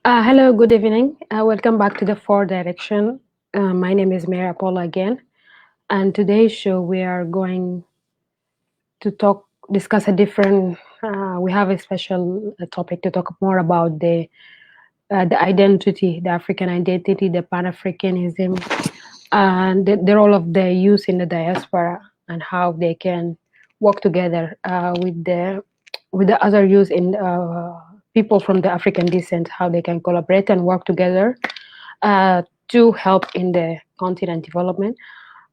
Hello, good evening. Welcome back to the Four Direction. My name is Mary Apollo again, and today's show we are going to discuss a different. We have a special topic to talk more about the identity, the African identity, the Pan Africanism, and the role of the youth in the diaspora, and how they can work together with the other youth in people from the African descent, how they can collaborate and work together to help in the continent development.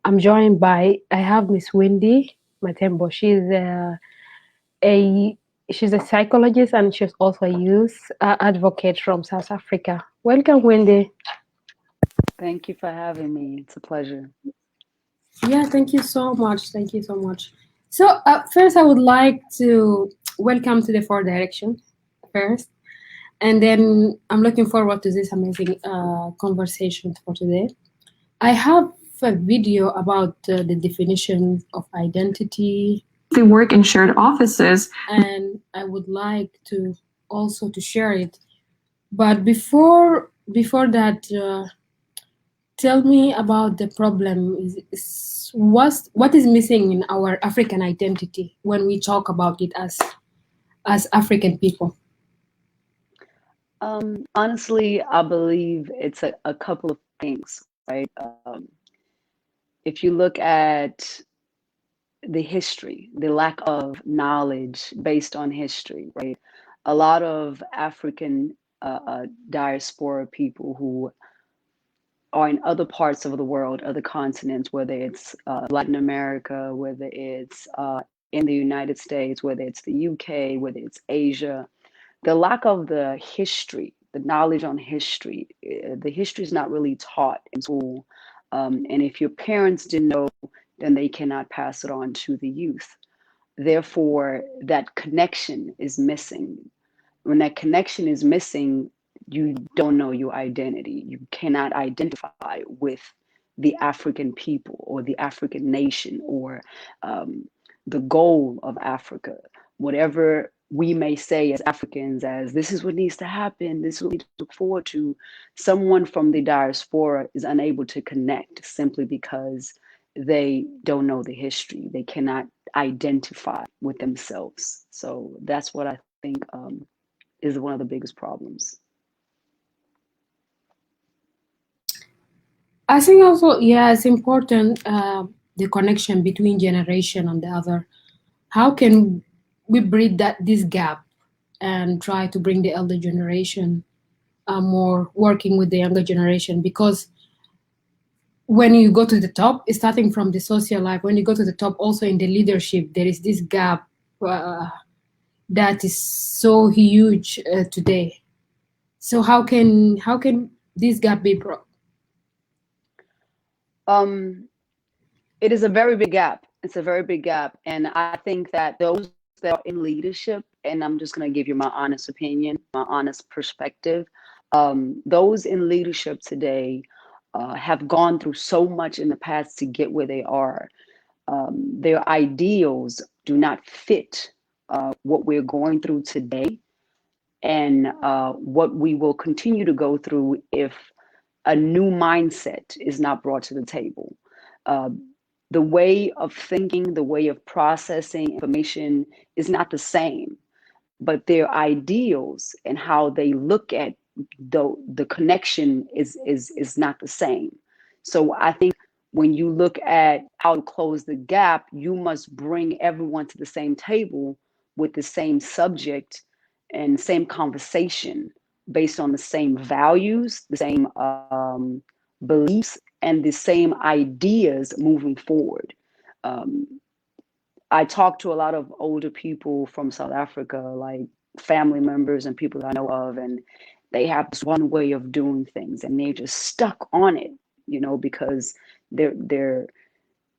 I have Miss Wendy Mthembu. A she's a psychologist and she's also a youth advocate from South Africa. Welcome, Wendy. Thank you for having me. It's a pleasure. Yeah, thank you so much. Thank you so much. So first, I would like to welcome to the Four Direction first, and then I'm looking forward to this amazing conversation for today. I have a video about the definition of identity. They work in shared offices, and I would like to also to share it. But before that, tell me about the problem. What is missing in our African identity when we talk about it as African people? Honestly, I believe it's a couple of things, right? If you look at the history, the lack of knowledge based on history, right? A lot of African diaspora people who are in other parts of the world, other continents, whether it's Latin America, whether it's in the United States, whether it's the UK, whether it's Asia, the lack of the history, the knowledge on history, the history is not really taught in school. And if your parents didn't know, then they cannot pass it on to the youth. Therefore, that connection is missing. When that connection is missing, you don't know your identity. You cannot identify with the African people or the African nation or the goal of Africa. Whatever we may say as Africans, as this is what needs to happen, this is what we look forward to, someone from the diaspora is unable to connect simply because they don't know the history. They cannot identify with themselves. So that's what I think is one of the biggest problems. I think also, yeah, it's important the connection between generation and the other. How can we bridge this gap and try to bring the elder generation more working with the younger generation? Because when you go to the top, starting from the social life, when you go to the top, also in the leadership, there is this gap that is so huge today. So how can this gap be brought? It is a very big gap. It's a very big gap. And I think that those that are in leadership, and I'm just going to give you my honest opinion, my honest perspective, those in leadership today have gone through so much in the past to get where they are. Their ideals do not fit what we're going through today and what we will continue to go through if a new mindset is not brought to the table. Uh, the way of thinking, the way of processing information is not the same, but their ideals and how they look at the connection is not the same. So I think when you look at how to close the gap, you must bring everyone to the same table with the same subject and same conversation based on the same values, the same beliefs, and the same ideas moving forward. Um, I talk to a lot of older people from South Africa, like family members and people that I know of, and they have this one way of doing things, and they're just stuck on it, because they're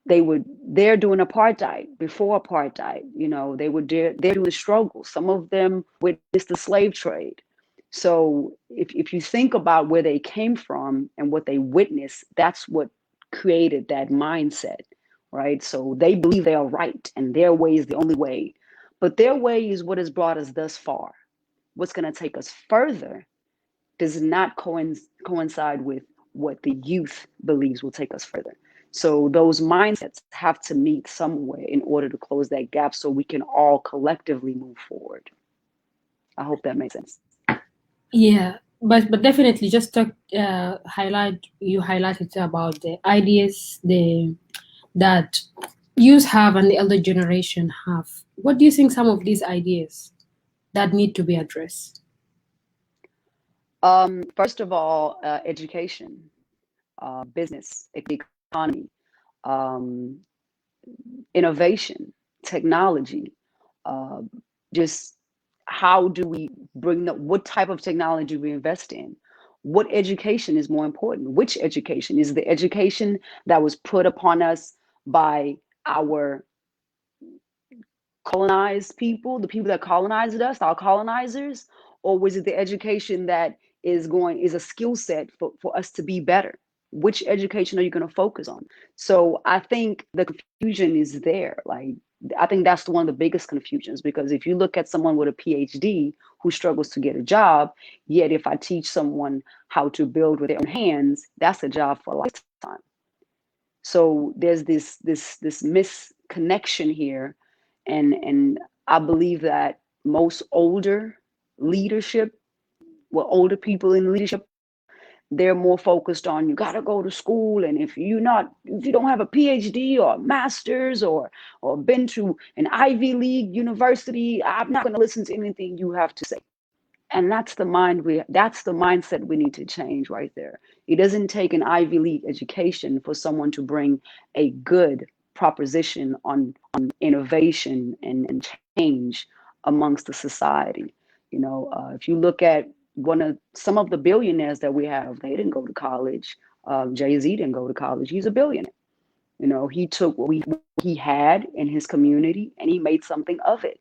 they're doing apartheid before apartheid. They're doing the struggle. Some of them witnessed the slave trade. So if you think about where they came from and what they witnessed, that's what created that mindset, right? So they believe they are right and their way is the only way. But their way is what has brought us thus far. What's going to take us further does not coincide with what the youth believes will take us further. So those mindsets have to meet somewhere in order to close that gap so we can all collectively move forward. I hope that makes sense. Yeah, but definitely just talk, highlighted about the ideas that youth have and the elder generation have. What do you think some of these ideas that need to be addressed? First of all, education, business, economy, um, innovation, technology, uh, just how do we bring what type of technology we invest in? What education is more important? Which education is the education that was put upon us by our colonized people, the people that colonized us, our colonizers, or was it the education that is a skill set for us to be better? Which education are you going to focus on? So I think the confusion is there. Like I think that's one of the biggest confusions, because if you look at someone with a PhD who struggles to get a job, yet if I teach someone how to build with their own hands, that's a job for a lifetime. So there's this misconnection here, and I believe that most older leadership, well, older people in leadership, they're more focused on you got to go to school, and if you don't have a PhD or a master's or been to an Ivy League university, I'm not going to listen to anything you have to say. And that's the mindset we need to change right there. It doesn't take an Ivy League education for someone to bring a good proposition on innovation and change amongst the society. If you look at some of the billionaires that we have, they didn't go to college. Jay-Z didn't go to college. He's a billionaire. He took what he had in his community and he made something of it.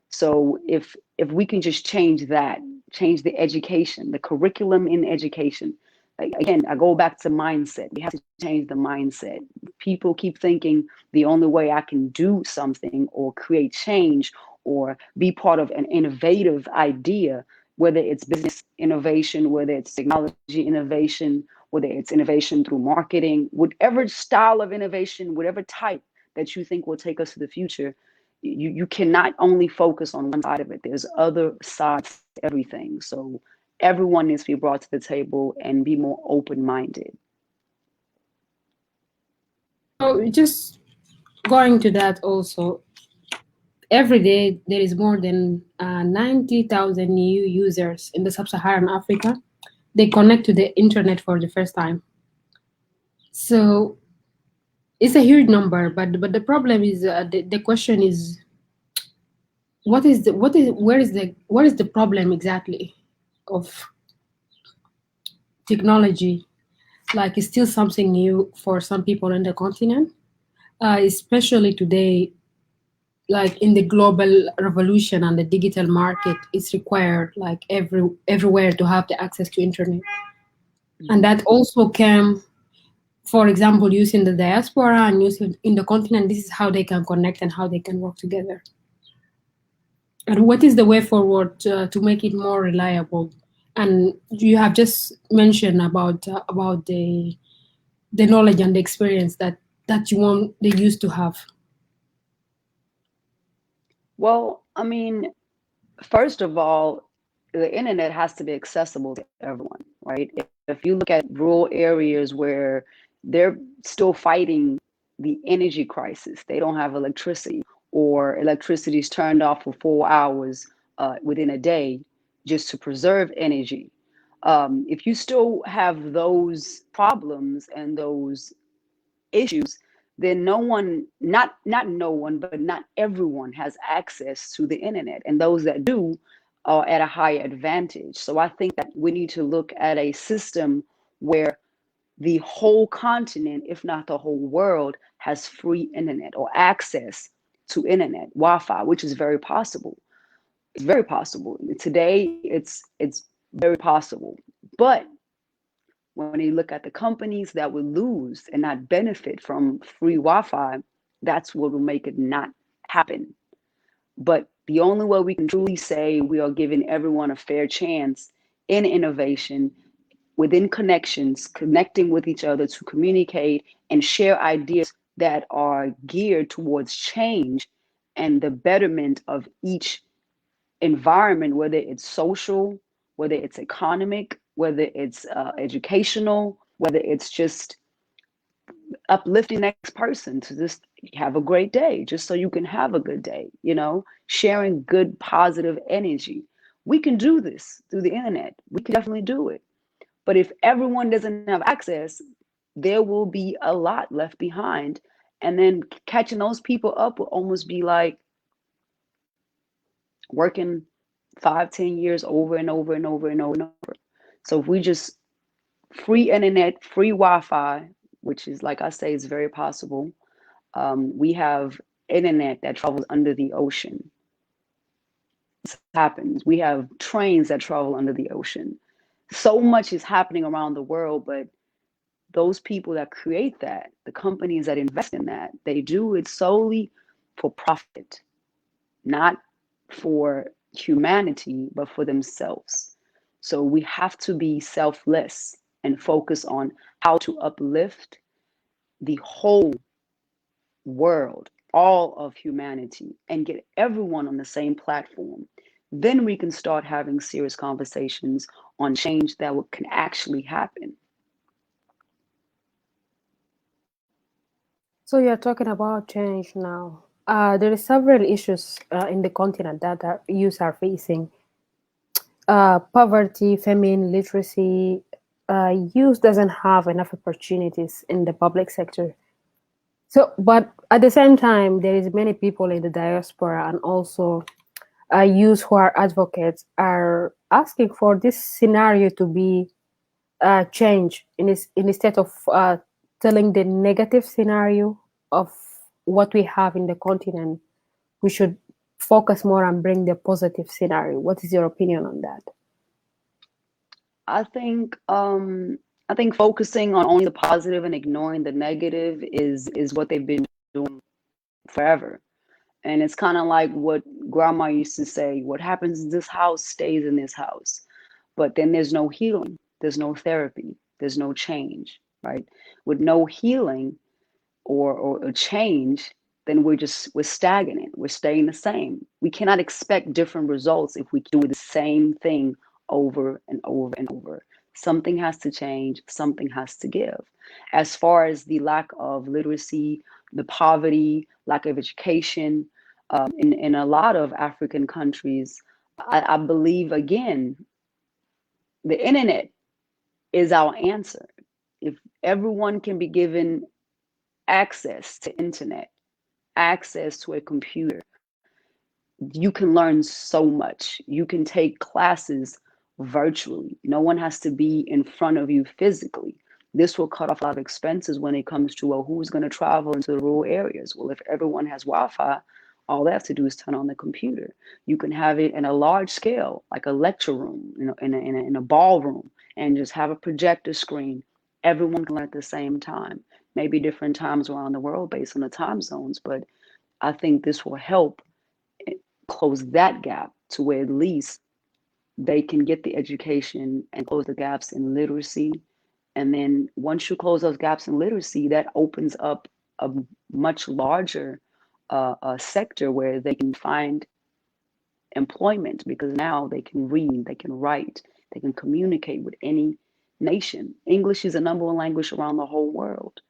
So if we can just change that, change the education, the curriculum in education. Like, again, I go back to mindset. We have to change the mindset. People keep thinking the only way I can do something or create change or be part of an innovative idea, whether it's business innovation, whether it's technology innovation, whether it's innovation through marketing, whatever style of innovation, whatever type that you think will take us to the future, you cannot only focus on one side of it. There's other sides to everything. So everyone needs to be brought to the table and be more open-minded. So just going to that also, every day there is more than 90,000 new users in the sub-Saharan Africa. They connect to the internet for the first time. So it's a huge number, but the problem is the question is what is the problem exactly of technology? Like it's still something new for some people in the continent, especially today. Like in the global revolution and the digital market, it's required like everywhere to have the access to internet, and that also came, for example, using the diaspora and using in the continent. This is how they can connect and how they can work together. And what is the way forward to make it more reliable? And you have just mentioned about the knowledge and the experience that you want they used to have. Well, I mean, first of all, the internet has to be accessible to everyone, right? If you look at rural areas where they're still fighting the energy crisis, they don't have electricity, or electricity is turned off for 4 hours within a day just to preserve energy. If you still have those problems and those issues, then not no one, but not everyone has access to the internet. And those that do are at a higher advantage. So I think that we need to look at a system where the whole continent, if not the whole world, has free internet or access to internet, Wi-Fi, which is very possible. It's very possible. Today, it's very possible. But when you look at the companies that will lose and not benefit from free Wi-Fi, that's what will make it not happen. But the only way we can truly say we are giving everyone a fair chance in innovation, within connections, connecting with each other to communicate and share ideas that are geared towards change and the betterment of each environment, whether it's social, whether it's economic, whether it's educational, whether it's just uplifting the next person to just have a great day, just so you can have a good day, sharing good, positive energy. We can do this through the internet. We can definitely do it. But if everyone doesn't have access, there will be a lot left behind. And then catching those people up will almost be like working 5, 10 years over and over and over and over and over. So if we just free internet, free Wi-Fi, which is, like I say, is very possible. We have internet that travels under the ocean. This happens. We have trains that travel under the ocean. So much is happening around the world, but those people that create that, the companies that invest in that, they do it solely for profit, not for humanity, but for themselves. So we have to be selfless and focus on how to uplift the whole world, all of humanity, and get everyone on the same platform. Then we can start having serious conversations on change that can actually happen. So you're talking about change now. There are several issues in the continent that our youth are facing. Poverty, famine, literacy. Youth doesn't have enough opportunities in the public sector. So, but at the same time, there is many people in the diaspora and also youth who are advocates are asking for this scenario to be changed instead of telling the negative scenario of what we have in the continent. We should focus more and bring the positive scenario. What is your opinion on that? I think I think focusing on only the positive and ignoring the negative is what they've been doing forever. And it's kind of like what grandma used to say, what happens in this house stays in this house. But then there's no healing, there's no therapy, there's no change, right? With no healing or a change, then we're stagnant. We're staying the same. We cannot expect different results if we do the same thing over and over and over. Something has to change, something has to give. As far as the lack of literacy, the poverty, lack of education, in a lot of African countries, I believe, again, the internet is our answer. If everyone can be given access to internet, access to a computer, you can learn so much. You can take classes virtually. No one has to be in front of you physically. This will cut off a lot of expenses when it comes to, well, who's going to travel into the rural areas? Well, if everyone has Wi-Fi, all they have to do is turn on the computer. You can have it in a large scale, like a lecture room, in a ballroom, and just have a projector screen. Everyone can learn at the same time. Maybe different times around the world based on the time zones, but I think this will help close that gap to where at least they can get the education and close the gaps in literacy. And then once you close those gaps in literacy, that opens up a much larger sector where they can find employment, because now they can read, they can write, they can communicate with any nation. English is the number one language around the whole world.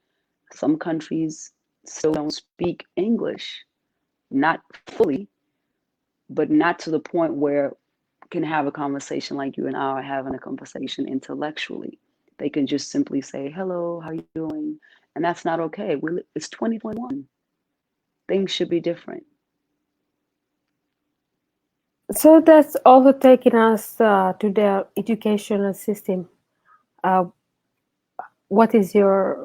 Some countries still don't speak English, not fully, but not to the point where can have a conversation like you and I are having a conversation intellectually. They can just simply say, hello, how are you doing? And that's not okay. It's 2021. Things should be different. So that's also taking us to the educational system. Uh, what is your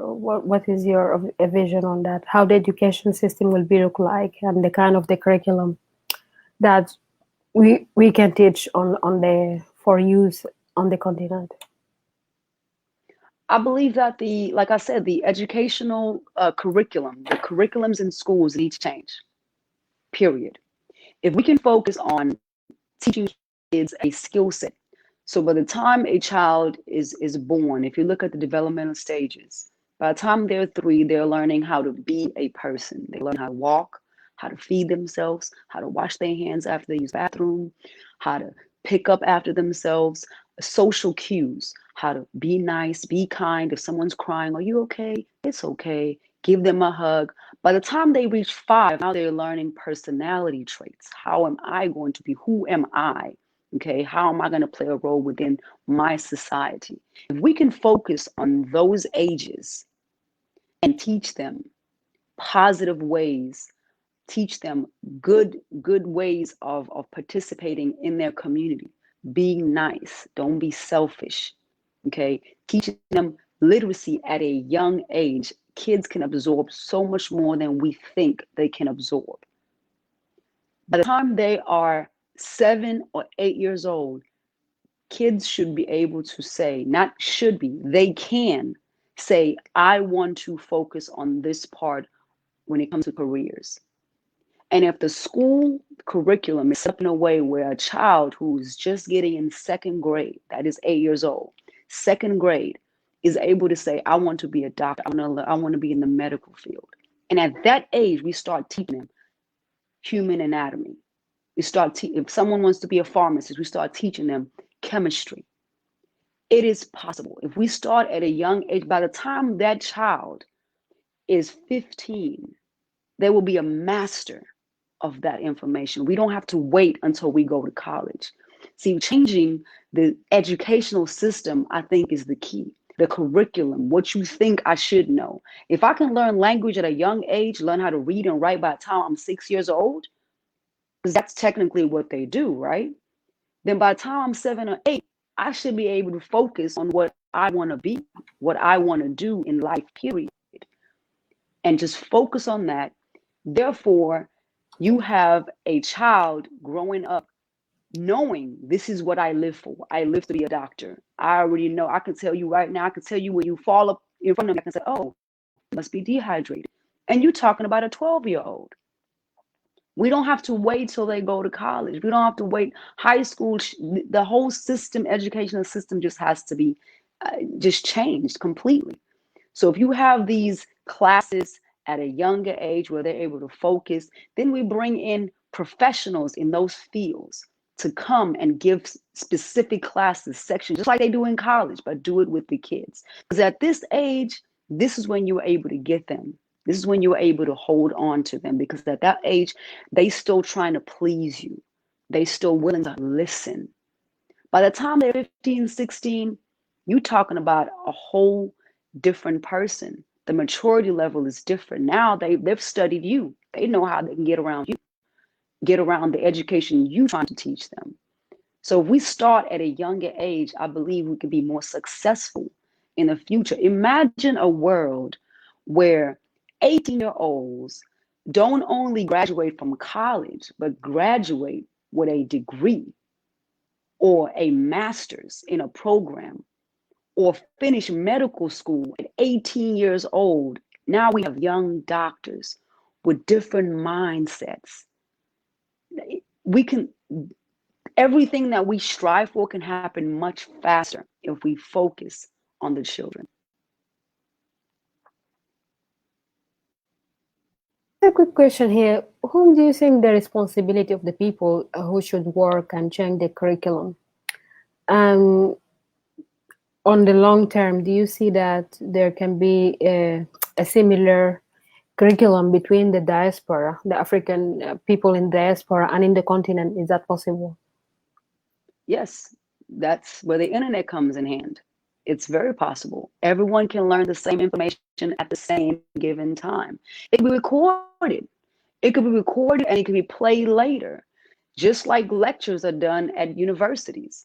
vision on that? How the education system will be look like, and the kind of the curriculum that we can teach on the for use on the continent. I believe that like I said, the educational curriculum, the curriculums in schools need to change, period. If we can focus on teaching kids a skill set, So by the time a child is born, if you look at the developmental stages, by the time they're 3, they're learning how to be a person. They learn how to walk, how to feed themselves, how to wash their hands after they use the bathroom, how to pick up after themselves, social cues, how to be nice, be kind. If someone's crying, are you okay? It's okay. Give them a hug. By the time they reach 5, now they're learning personality traits. How am I going to be? Who am I? Okay, how am I going to play a role within my society? If we can focus on those ages and teach them positive ways, teach them good ways of participating in their community, being nice, don't be selfish. Okay, teaching them literacy at a young age. Kids can absorb so much more than we think they can absorb. By the time they are 7 or 8 years old, kids should be able to say, not should be, they can say, I want to focus on this part when it comes to careers. And if the school curriculum is set up in a way where a child who's just getting in 2nd grade, that is 8 years old, 2nd grade, is able to say, I want to be a doctor, I want to be in the medical field. And at that age, we start teaching them human anatomy. If someone wants to be a pharmacist, we start teaching them chemistry. It is possible. If we start at a young age, by the time that child is 15, they will be a master of that information. We don't have to wait until we go to college. See, changing the educational system, I think, is the key. The curriculum, what you think I should know. If I can learn language at a young age, learn how to read and write by the time I'm 6 years old, because that's technically what they do, right? Then by the time I'm 7 or 8, I should be able to focus on what I want to be, what I want to do in life, period, and just focus on that. Therefore, you have a child growing up knowing this is what I live for. I live to be a doctor. I already know. I can tell you right now, I can tell you when you fall up in front of me, I can say, oh, you must be dehydrated. And you're talking about a 12-year-old. We don't have to wait till they go to college. We don't have to wait. High school, the whole system, educational system just has to be just changed completely. So if you have these classes at a younger age where they're able to focus, then we bring in professionals in those fields to come and give specific classes, sections, just like they do in college, but do it with the kids. Because at this age, this is when you're able to get them. This is when you're able to hold on to them, because at that age, they still trying to please you. They still willing to listen. By the time they're 15, 16, you're talking about a whole different person. The maturity level is different. Now they've studied you. They know how they can get around you, get around the education you trying to teach them. So if we start at a younger age, I believe we could be more successful in the future. Imagine a world where 18-year-olds don't only graduate from college, but graduate with a degree or a master's in a program, or finish medical school at 18 years old. Now we have young doctors with different mindsets. We can, everything that we strive for can happen much faster if we focus on the children. A quick question here. Whom do you think the responsibility of the people who should work and change the curriculum? Um, on the long term, do you see that there can be a similar curriculum between the diaspora, the African people in diaspora, and in the continent? Is that possible? Yes, that's where the internet comes in hand. It's very possible. Everyone can learn the same information at the same given time. It can be recorded. It could be recorded and it can be played later, just like lectures are done at universities.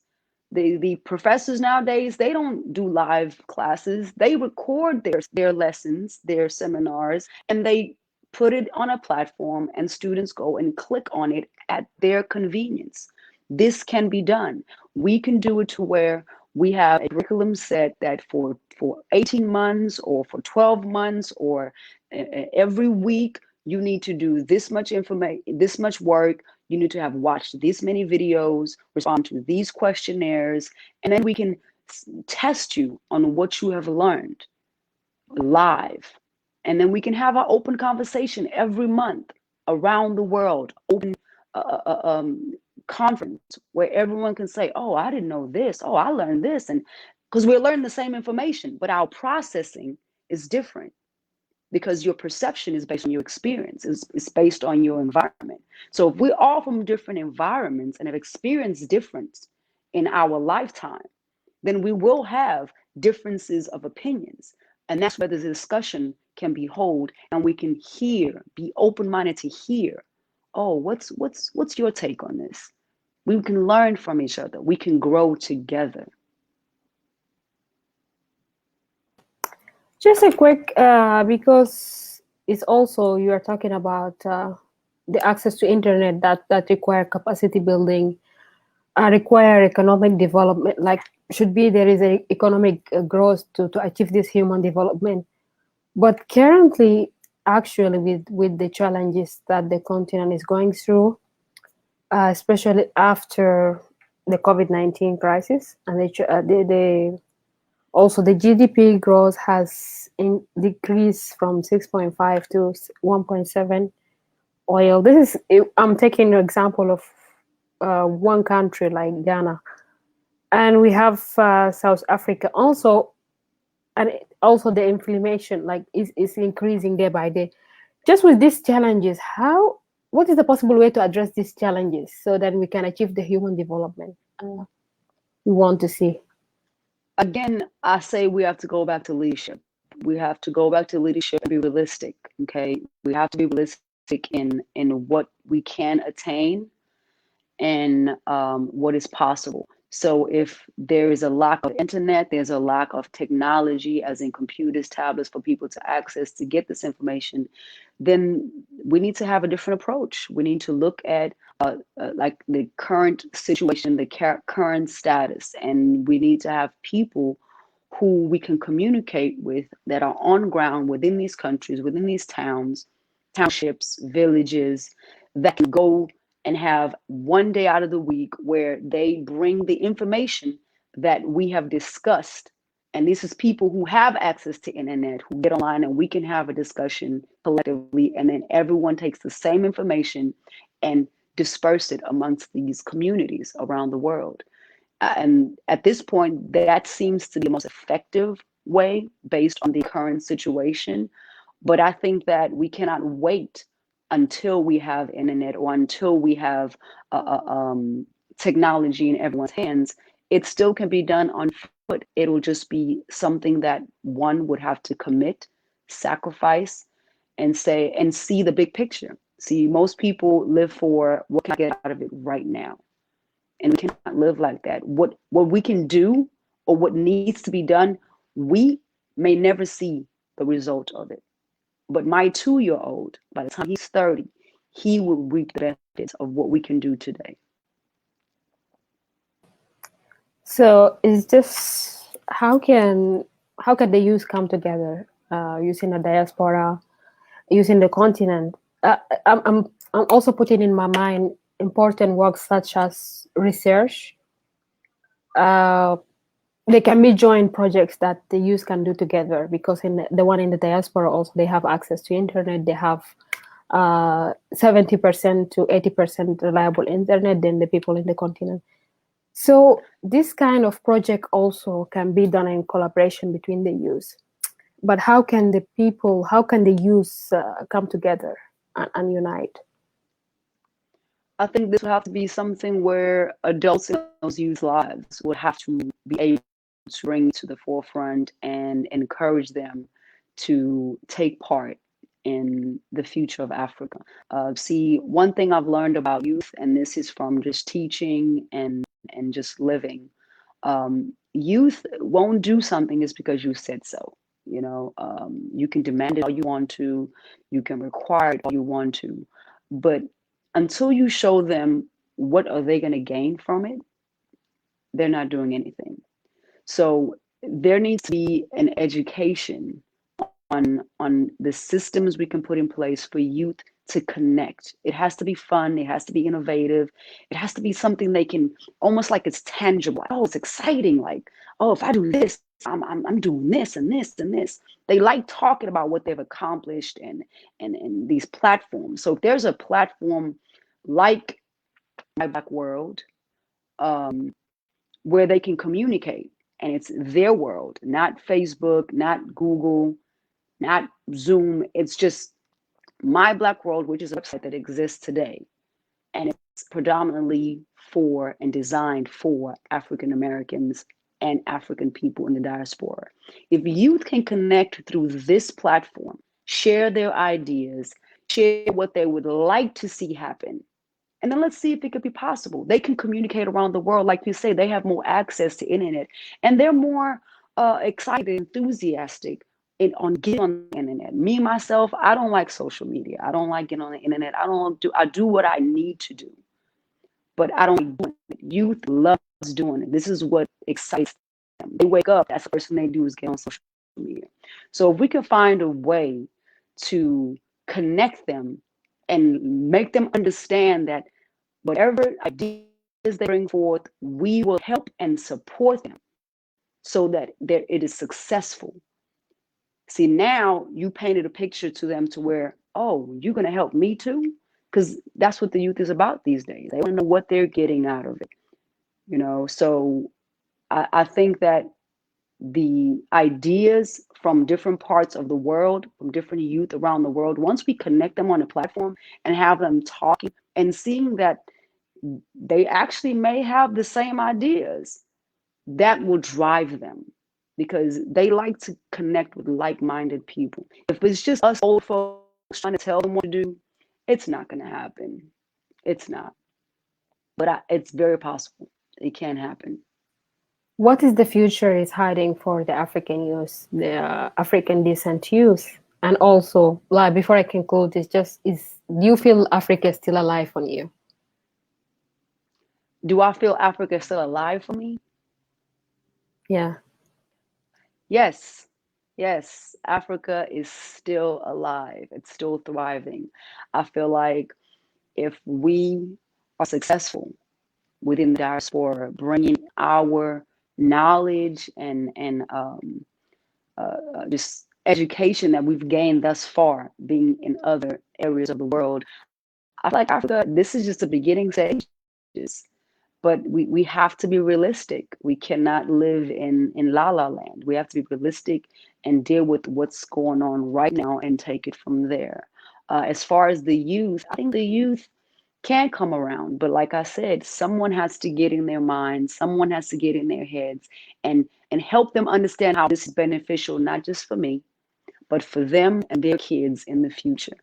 The professors nowadays, they don't do live classes. They record their lessons, their seminars, and they put it on a platform and students go and click on it at their convenience. This can be done. We can do it to where we have a curriculum set that for 18 months or for 12 months or every week, you need to do this much information, this much work. You need to have watched this many videos, respond to these questionnaires, and then we can test you on what you have learned live. And then we can have our open conversation every month around the world, open uh, uh, uh, um, conference where everyone can say, oh, I didn't know this. Oh, I learned this. And because we're learning the same information, but our processing is different because your perception is based on your experience, it's based on your environment. So if we're all from different environments and have experienced difference in our lifetime, then we will have differences of opinions. And that's where the discussion can be held and we can hear, be open-minded to hear, oh, what's your take on this? We can learn from each other. We can grow together. Just a quick, because it's also you are talking about the access to internet that require capacity building, require economic development. Like should be there is a economic growth to achieve this human development. But currently, actually, with the challenges that the continent is going through, especially after the COVID-19 crisis, and the also the GDP growth has decreased from 6.5 to 1.7. Oil. This is I'm taking an example of one country like Ghana, and we have South Africa also, and also the inflammation like is increasing day by day. Just with these challenges, what is the possible way to address these challenges so that we can achieve the human development we want to see? Again, I say we have to go back to leadership. We have to go back to leadership and be realistic. Okay, we have to be realistic in what we can attain and what is possible. So if there is a lack of internet, there's a lack of technology, as in computers, tablets for people to access to get this information, then we need to have a different approach. We need to look at like the current situation, the current status, and we need to have people who we can communicate with that are on ground within these countries, within these towns, townships, villages, that can go and have one day out of the week where they bring the information that we have discussed. And this is people who have access to internet, who get online and we can have a discussion collectively. And then everyone takes the same information and disperse it amongst these communities around the world. And at this point, that seems to be the most effective way based on the current situation. But I think that we cannot wait until we have internet or until we have technology in everyone's hands. It still can be done on foot. It'll just be something that one would have to commit, sacrifice, and say, and see the big picture. See, most people live for what can I get out of it right now? And we cannot live like that. What we can do or what needs to be done, we may never see the result of it. But my 2-year-old, by the time he's 30, he will reap the benefits of what we can do today. So it's just how can the youth come together using the diaspora, using the continent? I'm also putting in my mind important work such as research. Uh, they can be joint projects that the youth can do together, because in the one in the diaspora also they have access to internet. They have 70% to 80% reliable internet than the people in the continent. So this kind of project also can be done in collaboration between the youth. But how can the youth come together and unite? I think this would have to be something where adults in those youth lives would have to be able to bring to the forefront and encourage them to take part in the future of Africa. See, one thing I've learned about youth, and this is from just teaching and just living, youth won't do something just because you said so. You can demand it all you want to, you can require it all you want to, but until you show them what are they going to gain from it, they're not doing anything. So there needs to be an education on the systems we can put in place for youth to connect. It has to be fun. It has to be innovative. It has to be something they can almost like it's tangible. Like, oh, it's exciting. Like, oh, if I do this, I'm doing this and this and this. They like talking about what they've accomplished and these platforms. So if there's a platform like My Black World, where they can communicate and it's their world, not Facebook, not Google, not Zoom. It's just My Black World, which is a website that exists today. And it's predominantly for and designed for African Americans and African people in the diaspora. If youth can connect through this platform, share their ideas, share what they would like to see happen, and then let's see if it could be possible. They can communicate around the world. Like you say, they have more access to internet and they're more excited, enthusiastic on getting on the internet. Me, myself, I don't like social media. I don't like getting on the internet. I do what I need to do, but I don't like doing it. Youth loves doing it. This is what excites them. They wake up, that's the first thing they do is get on social media. So if we can find a way to connect them and make them understand that whatever ideas they bring forth, we will help and support them so that it is successful. See, now you painted a picture to them to where, oh, you're going to help me too? Because that's what the youth is about these days. They want to know what they're getting out of it. So I think that the ideas from different parts of the world, from different youth around the world, once we connect them on a platform and have them talking and seeing that they actually may have the same ideas, that will drive them because they like to connect with like-minded people. If it's just us old folks trying to tell them what to do, it's not going to happen. It's not. But it's very possible. It can happen. What is the future is hiding for the African youth, the African descent youth? And also, like, before I conclude, do you feel Africa is still alive on you? Do I feel Africa is still alive for me? Yeah. Yes. Yes. Africa is still alive. It's still thriving. I feel like if we are successful within the diaspora, bringing our knowledge and just education that we've gained thus far, being in other areas of the world, I feel like Africa, this is just the beginning stages. But we have to be realistic. We cannot live in la la land. We have to be realistic and deal with what's going on right now and take it from there. As far as the youth, I think the youth can come around, but like I said, someone has to get in their minds, someone has to get in their heads and help them understand how this is beneficial, not just for me, but for them and their kids in the future.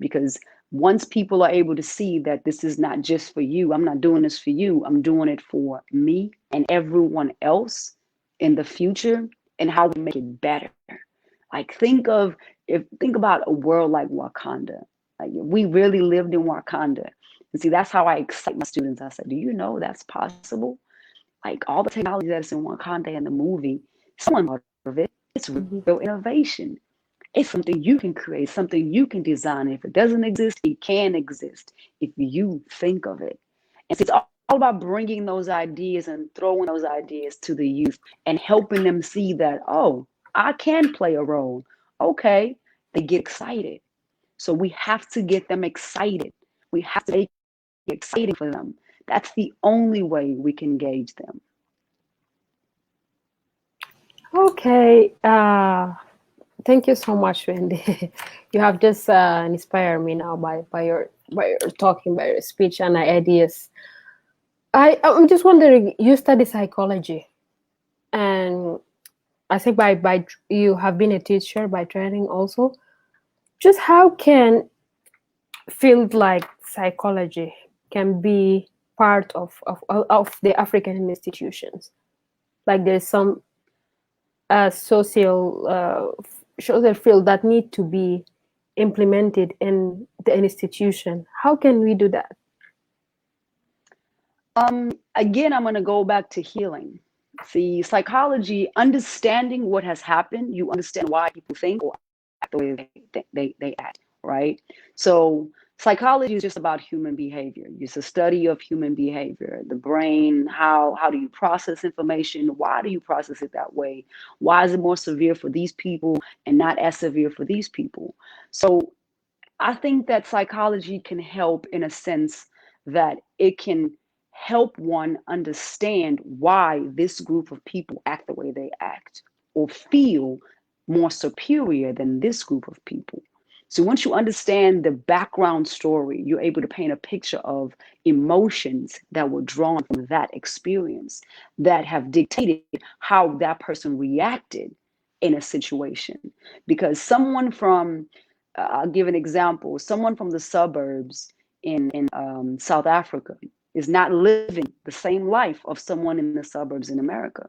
Because once people are able to see that this is not just for you, I'm not doing this for you, I'm doing it for me and everyone else in the future, and how we make it better. Like think about a world like Wakanda. Like if we really lived in Wakanda. And see, that's how I excite my students. I said, do you know that's possible? Like all the technology that's in Wakanda in the movie, someone thought of it. It's Mhm. real innovation. It's something you can create, something you can design. If it doesn't exist, it can exist if you think of it. And so it's all about bringing those ideas and throwing those ideas to the youth and helping them see that, oh, I can play a role. Okay, they get excited. So we have to get them excited. We have to make it exciting for them. That's the only way we can gauge them. Okay. Thank you so much, Wendy. You have just inspired me now by your talking, by your speech and ideas. I'm just wondering. You study psychology, and I think by you have been a teacher by training also. Just how can field like psychology can be part of the African institutions? Like there's some social field that need to be implemented in the institution. How can we do that? Again, I'm going to go back to healing. See, psychology, understanding what has happened, you understand why people think or act the way they act, right? So Psychology is just about human behavior. It's a study of human behavior, the brain, how do you process information? Why do you process it that way? Why is it more severe for these people and not as severe for these people? So I think that psychology can help in a sense that it can help one understand why this group of people act the way they act or feel more superior than this group of people. So once you understand the background story, you're able to paint a picture of emotions that were drawn from that experience that have dictated how that person reacted in a situation. Because someone from I'll give an example. Someone from the suburbs in South Africa is not living the same life of someone in the suburbs in America.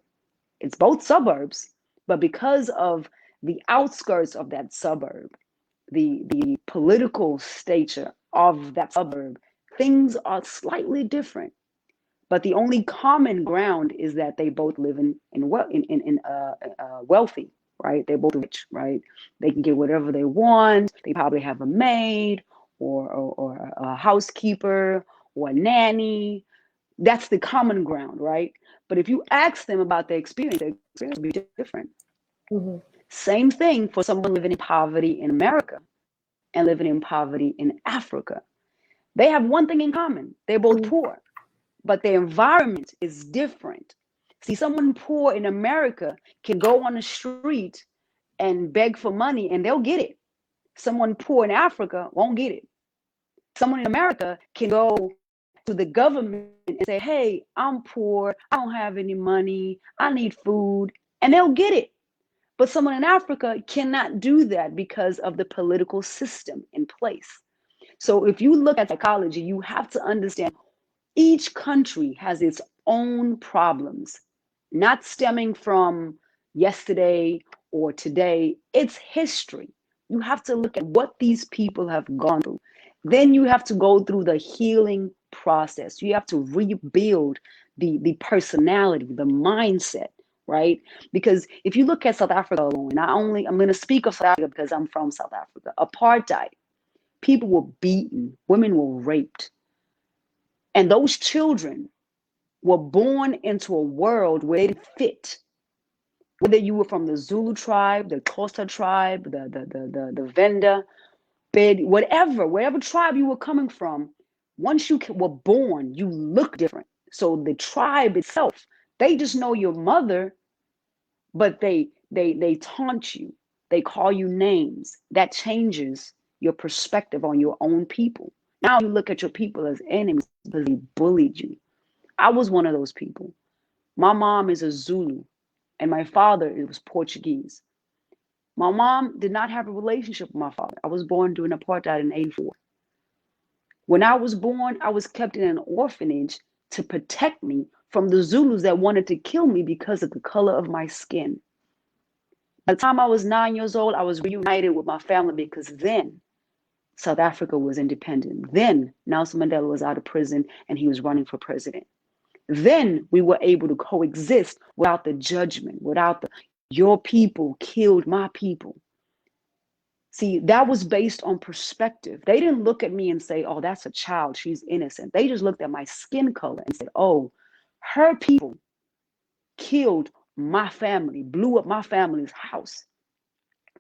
It's both suburbs, but because of the outskirts of that suburb, the political stature of that suburb, things are slightly different. But the only common ground is that they both live in wealthy, right? They're both rich, right? They can get whatever they want. They probably have a maid or a housekeeper or a nanny. That's the common ground, right? But if you ask them about their experience will be different. Mm-hmm. Same thing for someone living in poverty in America and living in poverty in Africa. They have one thing in common. They're both poor, but the environment is different. See, someone poor in America can go on the street and beg for money and they'll get it. Someone poor in Africa won't get it. Someone in America can go to the government and say, hey, I'm poor. I don't have any money. I need food. And they'll get it. But someone in Africa cannot do that because of the political system in place. So if you look at psychology, you have to understand each country has its own problems, not stemming from yesterday or today. It's history. You have to look at what these people have gone through. Then you have to go through the healing process. You have to rebuild the personality, the mindset, right? Because if you look at South Africa alone, I'm going to speak of South Africa because I'm from South Africa. Apartheid, people were beaten, women were raped, and those children were born into a world where they didn't fit. Whether you were from the Zulu tribe, the Xhosa tribe, the Venda, Bed, whatever tribe you were coming from, once you were born, you look different. So the tribe itself, they just know your mother, but they taunt you. They call you names. That changes your perspective on your own people. Now you look at your people as enemies because they bullied you. I was one of those people. My mom is a Zulu and my father was Portuguese. My mom did not have a relationship with my father. I was born during apartheid in 84. When I was born, I was kept in an orphanage to protect me from the Zulus that wanted to kill me because of the color of my skin. By the time I was 9 years old, I was reunited with my family because then South Africa was independent. Then Nelson Mandela was out of prison and he was running for president. Then we were able to coexist without the judgment, without your people killed my people. See, that was based on perspective. They didn't look at me and say, oh, that's a child, she's innocent. They just looked at my skin color and said, oh, her people killed my family, blew up my family's house,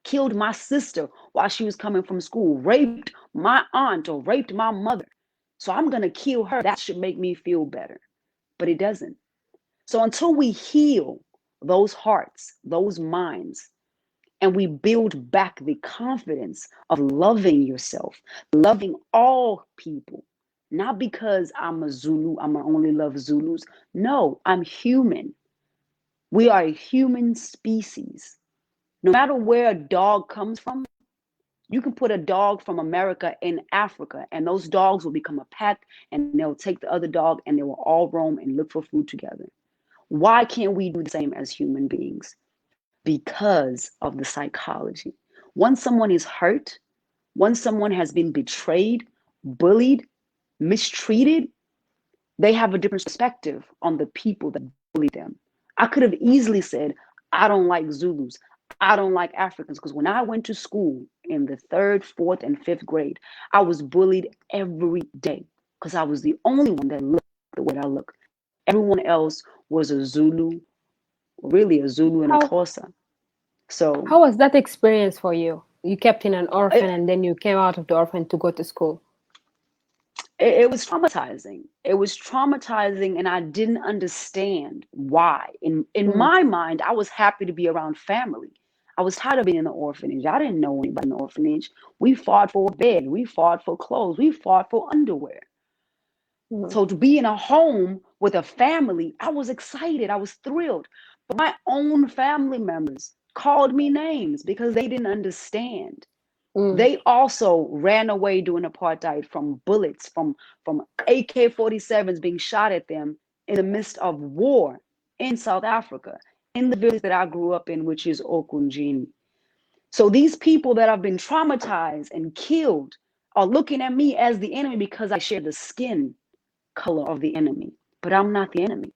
killed my sister while she was coming from school, raped my aunt or raped my mother. So I'm going to kill her. That should make me feel better. But it doesn't. So until we heal those hearts, those minds, and we build back the confidence of loving yourself, loving all people, not because I'm a Zulu, I'm gonna only love Zulus. No, I'm human. We are a human species. No matter where a dog comes from, you can put a dog from America in Africa, and those dogs will become a pack, and they'll take the other dog, and they will all roam and look for food together. Why can't we do the same as human beings? Because of the psychology. Once someone is hurt, once someone has been betrayed, bullied, mistreated, they have a different perspective on the people that bully them. I could have easily said, I don't like Zulus. I don't like Africans. Because when I went to school in the third, fourth, and fifth grade. I was bullied every day because I was the only one that looked the way I look. Everyone else was a Zulu, really a Zulu and a How Xhosa. So how was that experience for you? You kept in an orphan it, and then you came out of the orphan to go to school. it was traumatizing. It was traumatizing, and I didn't understand why. In Mm, my mind, I was happy to be around family. I was tired of being in the orphanage. I didn't know anybody in the orphanage. We fought for a bed. We fought for clothes. We fought for underwear. mm, So to be in a home with a family, I was excited. I was thrilled. But my own family members called me names because they didn't understand. mm, They also ran away during apartheid from bullets, from AK-47s being shot at them in the midst of war in South Africa, in the village that I grew up in, which is Okunjini. So these people that have been traumatized and killed are looking at me as the enemy because I share the skin color of the enemy, but I'm not the enemy.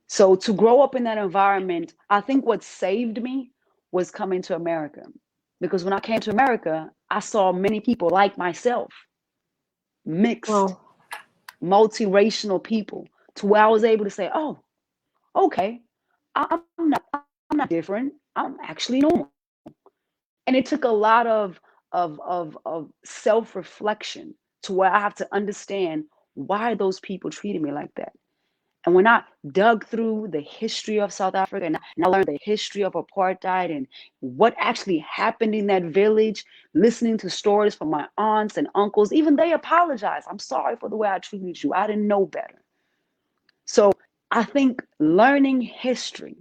So to grow up in that environment, I think what saved me was coming to America. Because when I came to America, I saw many people like myself, mixed, wow. multiracial people, to where I was able to say, oh, okay, I'm not different. I'm actually normal. And it took a lot of self-reflection to where I have to understand why those people treated me like that. And when I dug through the history of South Africa and I learned the history of apartheid and what actually happened in that village, listening to stories from my aunts and uncles, even they apologized. I'm sorry for the way I treated you. I didn't know better. So I think learning history,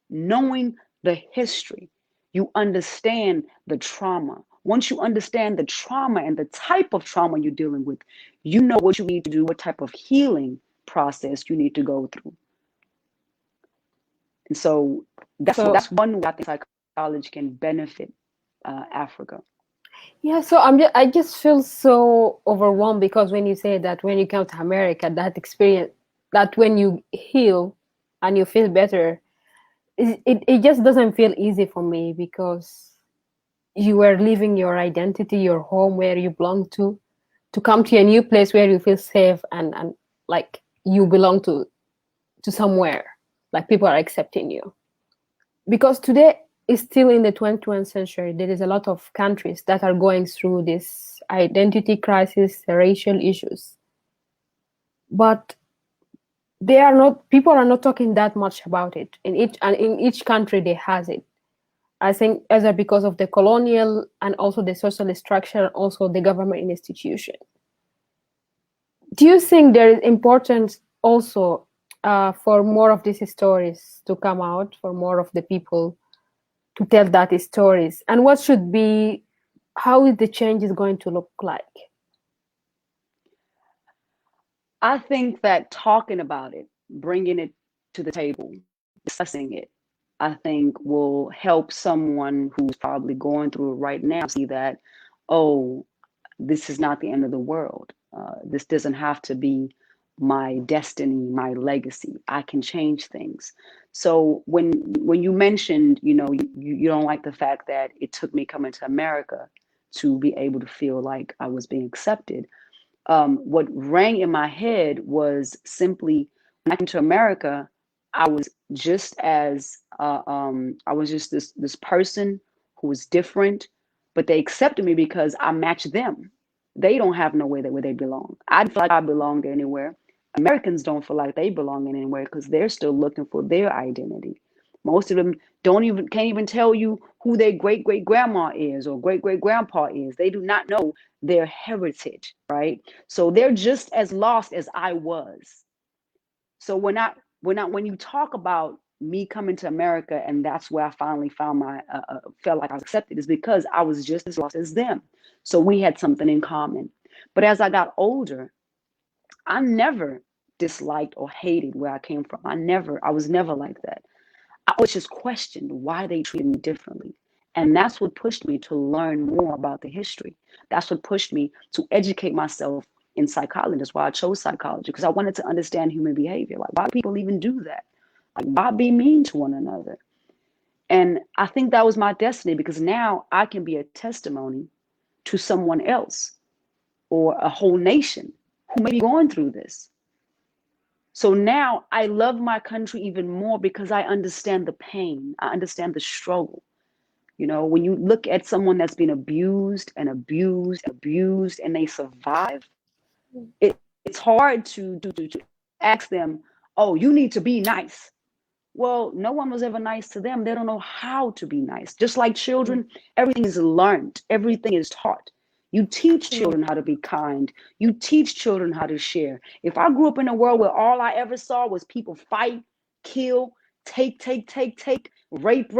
knowing the history, you understand the trauma. Once you understand the trauma and the type of trauma you're dealing with, you know what you need to do, what type of healing process you need to go through. And so So that's one way I think psychology can benefit Africa. yeah, so I just feel so overwhelmed because when you say that when you come to America, that experience, that when you heal and you feel better, it just doesn't feel easy for me because you were leaving your identity, your home where you belong to come to a new place where you feel safe and like you belong to somewhere, like people are accepting you. Because today is still in the 21st century. There is a lot of countries that are going through this identity crisis, racial issues, but they are not. People are not talking that much about it. In each country, they has it. I think either because of the colonial and also the social structure, also the government institution. Do you think there is importance also for more of these stories to come out, for more of the people to tell that stories, and what should be, how is the change is going to look like? I think that talking about it, bringing it to the table, discussing it, I think will help someone who's probably going through it right now see that, oh, this is not the end of the world. This doesn't have to be my destiny, my legacy. I can change things. So when you mentioned, you don't like the fact that it took me coming to America to be able to feel like I was being accepted. What rang in my head was simply when I came to America, I was just as I was just this person who was different, but they accepted me because I matched them. They don't have nowhere that where they belong. I didn't feel like I belonged anywhere. Americans don't feel like they belong anywhere because they're still looking for their identity. Most of them can't even tell you who their great great grandma is or great great grandpa is. They do not know their heritage, right? So they're just as lost as I was. So when you talk about me coming to America and that's where I finally found my felt like I was accepted is because I was just as lost as them. So we had something in common. But as I got older, I never disliked or hated where I came from. I was never like that. I always just questioned why they treated me differently. And that's what pushed me to learn more about the history. That's what pushed me to educate myself in psychology. That's why I chose psychology, because I wanted to understand human behavior. Like, why do people even do that? Like, why be mean to one another? And I think that was my destiny, because now I can be a testimony to someone else or a whole nation who may be going through this. So now I love my country even more because I understand the pain. I understand the struggle. You know, when you look at someone that's been abused and abused, abused, and they survive, it's hard to ask them, oh, you need to be nice. Well, no one was ever nice to them. They don't know how to be nice. Just like children, everything is learned, everything is taught. You teach children how to be kind. You teach children how to share. If I grew up in a world where all I ever saw was people fight, kill, take, rape,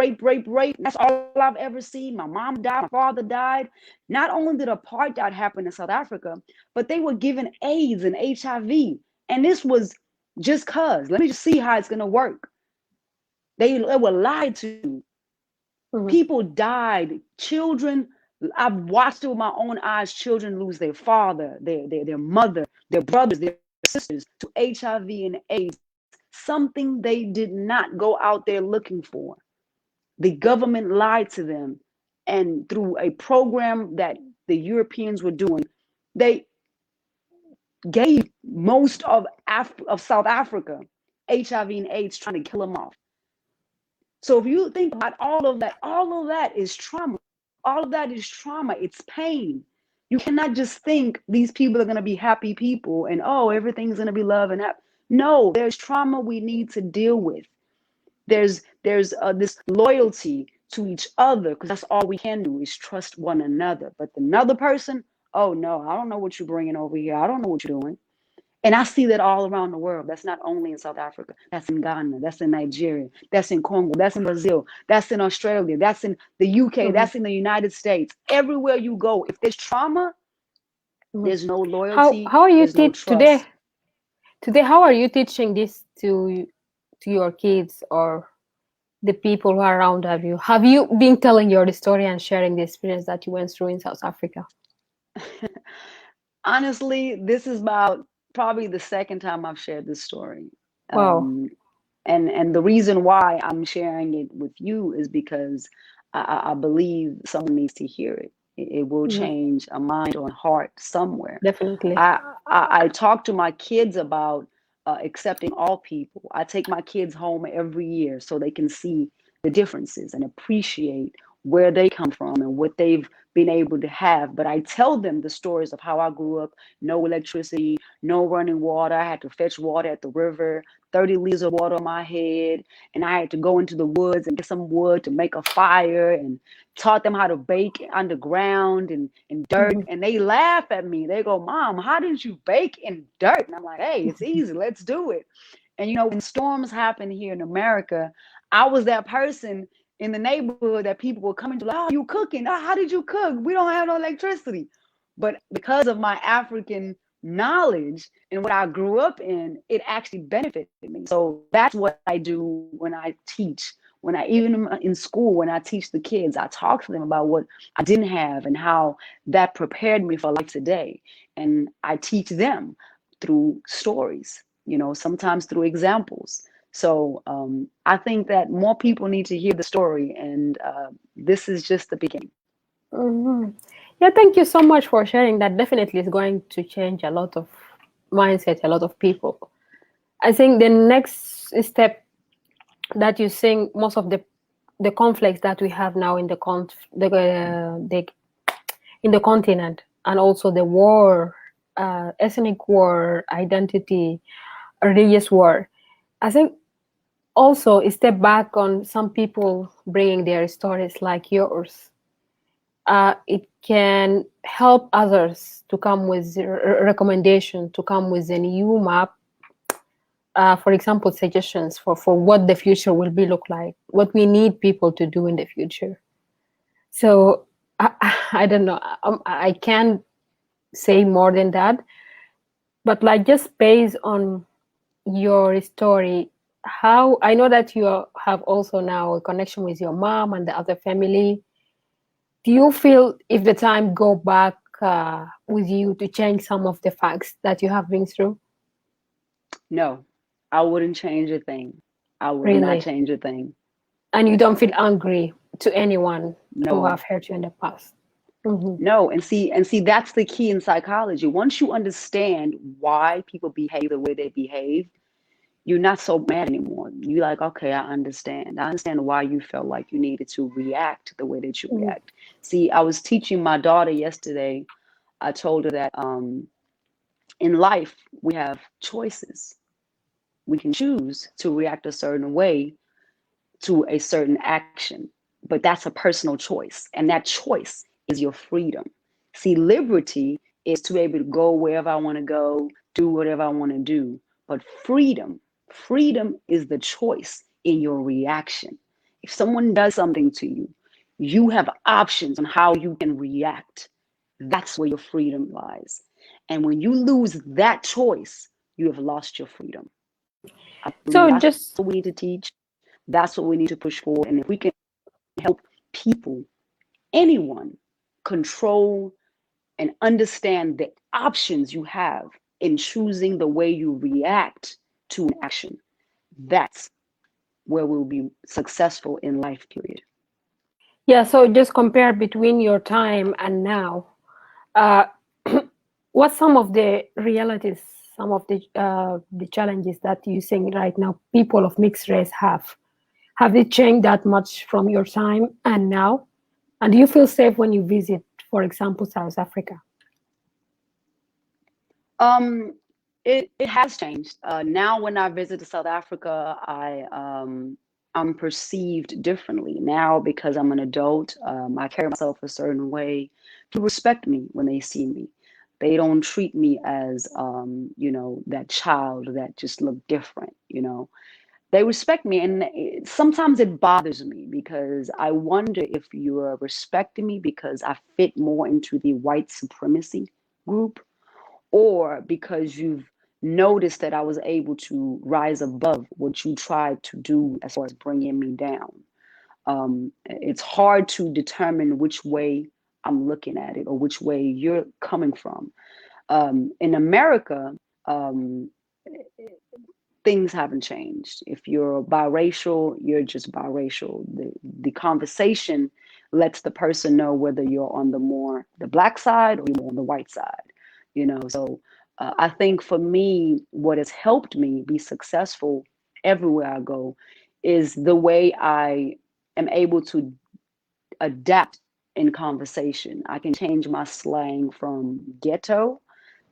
that's all I've ever seen. My mom died, my father died. Not only did apartheid happen in South Africa, but they were given AIDS and HIV. And this was just cause. Let me just see how it's going to work. They were lied to. People died. Children, I've watched it with my own eyes. Children lose their father, their mother, their brothers, their sisters to HIV and AIDS. Something they did not go out there looking for. The government lied to them. And through a program that the Europeans were doing, they gave most of South Africa HIV and AIDS, trying to kill them off. So if you think about all of that is trauma. All of that is trauma. It's pain. You cannot just think these people are going to be happy people and, oh, everything's going to be love and happy. No, there's trauma we need to deal with. There's this loyalty to each other, because that's all we can do is trust one another. But another person, oh no, I don't know what you're bringing over here. I don't know what you're doing. And I see that all around the world. That's not only in South Africa. That's in Ghana. That's in Nigeria. That's in Congo. That's in Brazil. That's in Australia. That's in the UK. That's in the United States. Everywhere you go, if there's trauma, there's no loyalty. How are you There's no today? trust. Today, how are you teaching this to your kids or the people who are around you? Have you been telling your story and sharing the experience that you went through in South Africa? Honestly, this is about probably the second time I've shared this story. Wow, And the reason why I'm sharing it with you is because I believe someone needs to hear it. It will change a mind or a heart somewhere. definitely. I talk to my kids about accepting all people. I take my kids home every year so they can see the differences and appreciate where they come from and what they've been able to have. But I tell them the stories of how I grew up: no electricity, no running water. I had to fetch water at the river, 30 liters of water on my head. And I had to go into the woods and get some wood to make a fire, and taught them how to bake underground and in dirt. And they laugh at me. They go, "Mom, how did you bake in dirt?" And I'm like, "Hey, it's easy. Let's do it." And when storms happen here in America, I was that person in the neighborhood that people were coming to, like, "Oh, you cooking? Oh, how did you cook? We don't have no electricity." But because of my African knowledge and what I grew up in, it actually benefited me. So that's what I do when I teach. When I, even in school, when I teach the kids, I talk to them about what I didn't have and how that prepared me for life today. And I teach them through stories, sometimes through examples. So I think that more people need to hear the story, and this is just the beginning. Yeah, thank you so much for sharing. That definitely is going to change a lot of mindset, a lot of people. I think the next step that you think most of the conflicts that we have now in in the continent, and also the war, ethnic war, identity, religious war. I think also a step back on some people bringing their stories like yours. It can help others to come with a recommendation, to come with a new map. For example, suggestions for what the future will be look like, what we need people to do in the future. So I don't know. I can't say more than that. But like just based on your story, how I know that you have also now a connection with your mom and the other family. Do you feel if the time go back with you to change some of the facts that you have been through? No, I wouldn't change a thing. I would not Really? change a thing. And you don't feel angry to anyone who No, have hurt you in the past. Hmm. no. And see, that's the key in psychology. Once you understand why people behave the way they behave, you're not so mad anymore. You're like, okay, I understand. I understand why you felt like you needed to react the way that you Hmm. react. See, I was teaching my daughter yesterday. I told her that in life, we have choices. We can choose to react a certain way to a certain action, but that's a personal choice. And that choice is your freedom. See, liberty is to be able to go wherever I want to go, do whatever I want to do. But freedom is the choice in your reaction. If someone does something to you, you have options on how you can react. That's where your freedom lies. And when you lose that choice, you have lost your freedom. I believe So that's just what we need to teach. That's what we need to push for. And if we can help people, anyone, control and understand the options you have in choosing the way you react to an action, that's where we'll be successful in life, period. yeah, so just compare between your time and now. Uh, what's some of the realities, some of the challenges that you think right now people of mixed race have? Have they changed that much from your time and now? And do you feel safe when you visit, for example, South Africa? Um, it has changed. Now, when I visit South Africa, I'm perceived differently now because I'm an adult. I carry myself a certain way. People respect me when they see me. They don't treat me as that child that just looked different. They respect me, and sometimes it bothers me because I wonder if you are respecting me because I fit more into the white supremacy group, or because you've noticed that I was able to rise above what you tried to do as far as bringing me down. It's hard to determine which way I'm looking at it or which way you're coming from. In America, um, things haven't changed. If you're biracial, you're just biracial. The conversation lets the person know whether you're on the black side or you're on the white side. So I think for me, what has helped me be successful everywhere I go is the way I am able to adapt in conversation. I can change my slang from ghetto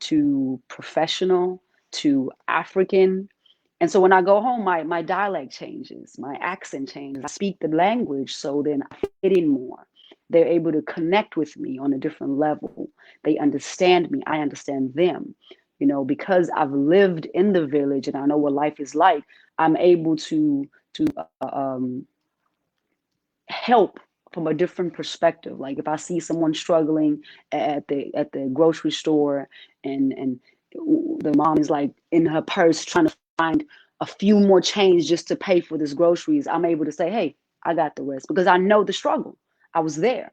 to professional to African. And so when I go home, my dialect changes, my accent changes. I speak the language, so then I fit in more. They're able to connect with me on a different level. They understand me. I understand them. Because I've lived in the village and I know what life is like, I'm able to help from a different perspective. Like if I see someone struggling at the grocery store, and the mom is like in her purse trying to find a few more change just to pay for this groceries, I'm able to say, hey, I got the rest, because I know the struggle. I was there.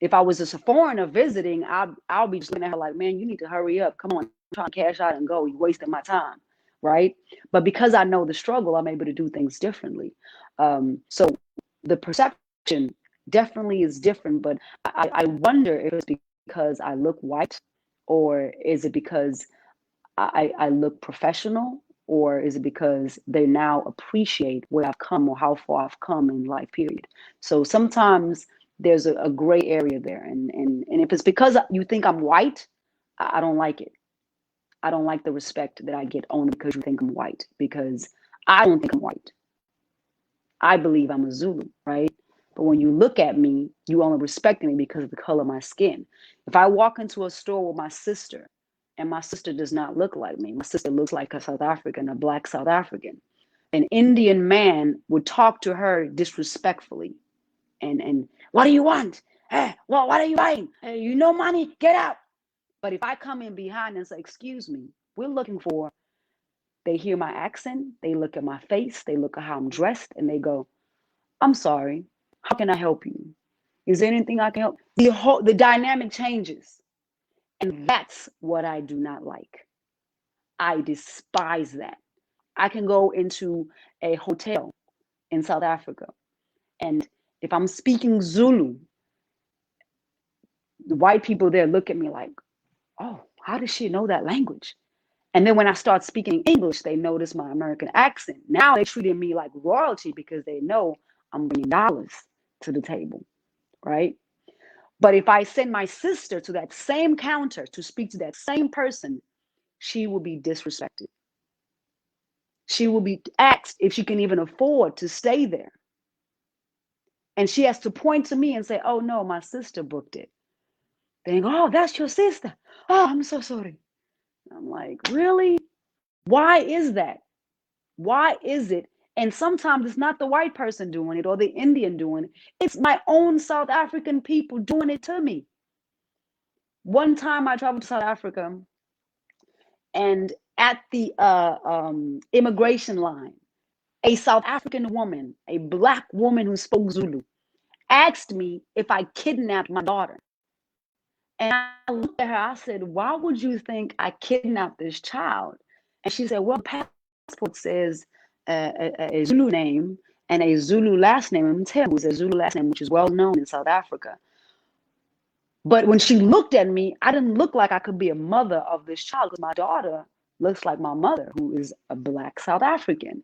If I was just a foreigner visiting, I'll be just looking at her like, man, you need to hurry up. Come on, I'm trying to cash out and go. You're wasting my time, right? But because I know the struggle, I'm able to do things differently. So the perception definitely is different, but I wonder if it's because I look white, or is it because I look professional, or is it because they now appreciate where I've come or how far I've come in life, period. So sometimes there's a gray area there. And if it's because you think I'm white, I don't like it. I don't like the respect that I get only because you think I'm white, because I don't think I'm white. I believe I'm a Zulu, right? But when you look at me, you only respect me because of the color of my skin. If I walk into a store with my sister, and my sister does not look like me, my sister looks like a South African, a black South African, an Indian man would talk to her disrespectfully. And what do you want? Hey, well, what are you buying? Hey, money? Get out. But if I come in behind and say, excuse me, we're looking for, they hear my accent, they look at my face, they look at how I'm dressed, and they go, I'm sorry. How can I help you? Is there anything I can help? The dynamic changes. And that's what I do not like. I despise that. I can go into a hotel in South Africa, And if I'm speaking Zulu, the white people there look at me like, oh, how does she know that language? And then when I start speaking English, they notice my American accent. Now they're treating me like royalty because they know I'm bringing dollars to the table, right? But if I send my sister to that same counter to speak to that same person, she will be disrespected. She will be asked if she can even afford to stay there. And she has to point to me and say, oh, no, my sister booked it. They go, oh, that's your sister. Oh, I'm so sorry. I'm like, really? Why is that? Why is it? And sometimes it's not the white person doing it or the Indian doing it. It's my own South African people doing it to me. One time I traveled to South Africa, and at the immigration line, a South African woman, a black woman who spoke Zulu, asked me if I kidnapped my daughter. And I looked at her, I said, why would you think I kidnapped this child? And she said, well, the passport says a Zulu name and a Zulu last name. Mthembu is a Zulu last name, which is well known in South Africa. But when she looked at me, I didn't look like I could be a mother of this child because my daughter looks like my mother, who is a black South African.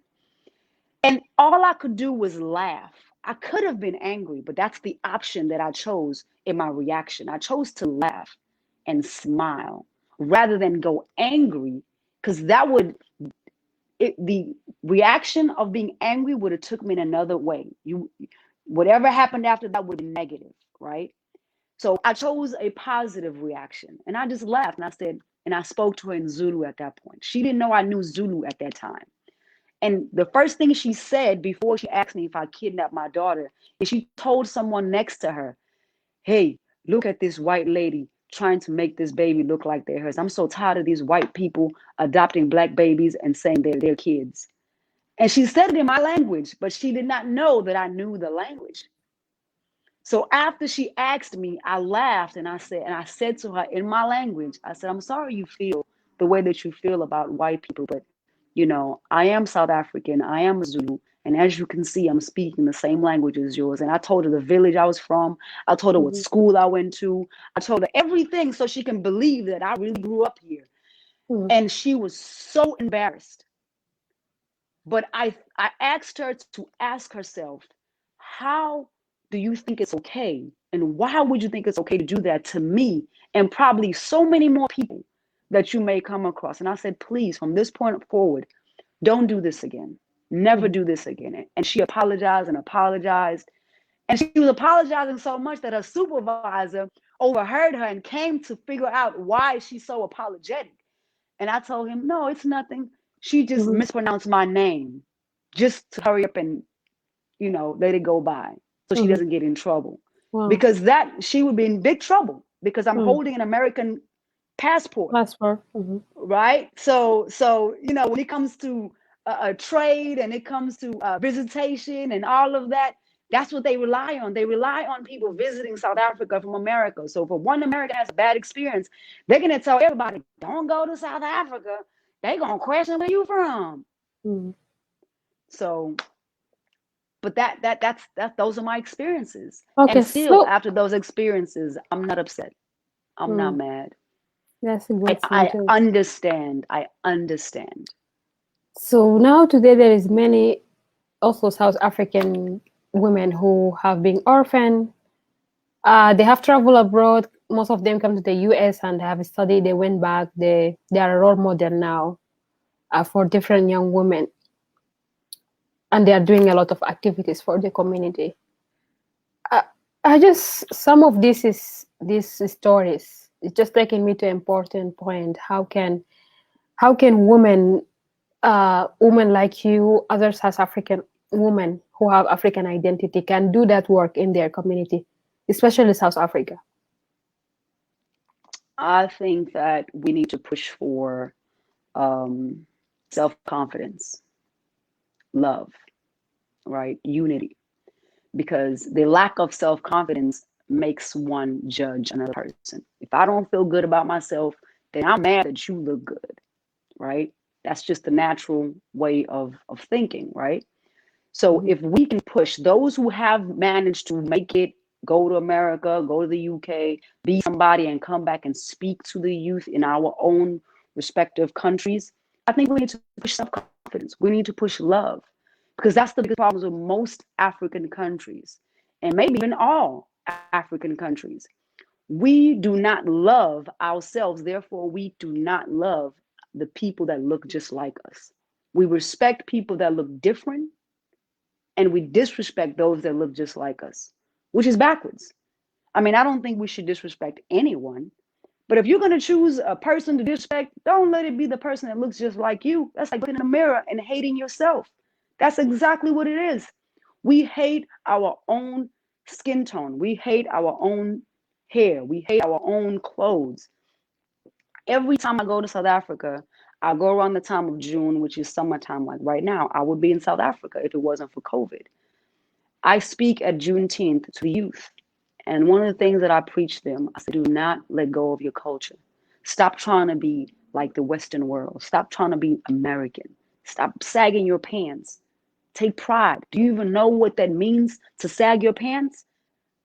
And all I could do was laugh. I could have been angry, but that's the option that I chose in my reaction. I chose to laugh and smile rather than go angry, because the reaction of being angry would have took me in another way. Whatever happened after that would be negative, right? So I chose a positive reaction, and I just laughed and I said, and I spoke to her in Zulu at that point. She didn't know I knew Zulu at that time. And the first thing she said before she asked me if I kidnapped my daughter is she told someone next to her, hey, look at this white lady trying to make this baby look like they're hers. I'm so tired of these white people adopting black babies and saying they're their kids. And she said it in my language, but she did not know that I knew the language. So after she asked me, I laughed and I said to her in my language, I said, I'm sorry you feel the way that you feel about white people, but I am South African, I am a Zulu, and as you can see, I'm speaking the same language as yours. And I told her the village I was from, I told her what Mm-hmm. school I went to, I told her everything so she can believe that I really grew up here. Mm-hmm. And she was so embarrassed. But I asked her to ask herself, how do you think it's okay? And why would you think it's okay to do that to me and probably so many more people that you may come across? And I said, please, from this point forward, don't do this again. Never do this again. And she apologized and apologized. And she was apologizing so much that her supervisor overheard her and came to figure out why she's so apologetic. And I told him, no, it's nothing. She just Mm-hmm. mispronounced my name just to hurry up and, let it go by so she Mm-hmm. doesn't get in trouble. Wow. Because that she would be in big trouble because I'm Mm. holding an American passport, Passport. Mm-hmm. right? So when it comes to a trade and it comes to visitation and all of that, that's what they rely on. They rely on people visiting South Africa from America. So if one American has a bad experience, they're gonna tell everybody, don't go to South Africa. They're gonna question where you from. Mm. So, but that's those are my experiences. Okay, And still so after those experiences, I'm not upset. I'm not mm, mad. that's a I, good thing I too. understand. I understand. So now today there is many also South African women who have been orphaned. They have traveled abroad. Most of them come to the US and have studied. They went back. They are a role model now for different young women, and they are doing a lot of activities for the community. Uh, I just some of these stories. It's just taking me to an important point. How can women like you, other South African women who have African identity, can do that work in their community, especially South Africa? I think that we need to push for um, self-confidence, love, right? Unity, because the lack of self-confidence makes one judge another person. If I don't feel good about myself, then I'm mad that you look good, right? That's just the natural way of thinking, right? So Mhm. if we can push those who have managed to make it, go to America, go to the UK, be somebody and come back and speak to the youth in our own respective countries, I think we need to push self-confidence. We need to push love, because that's the biggest problems with most African countries, and maybe even all African countries. We do not love ourselves, therefore we do not love the people that look just like us. We respect people that look different, and we disrespect those that look just like us, which is backwards. I mean, I don't think we should disrespect anyone, but if you're going to choose a person to disrespect, don't let it be the person that looks just like you. That's like looking in the mirror and hating yourself. That's exactly what it is. We hate our own skin tone. We hate our own hair. We hate our own clothes. Every time I go to South Africa, I go around the time of June, which is summertime. Like right now, I would be in South Africa if it wasn't for COVID. I speak at Juneteenth to the youth. And one of the things that I preach them, I say, do not let go of your culture. Stop trying to be like the Western world. Stop trying to be American. Stop sagging your pants. Take pride. Do you even know what that means to sag your pants?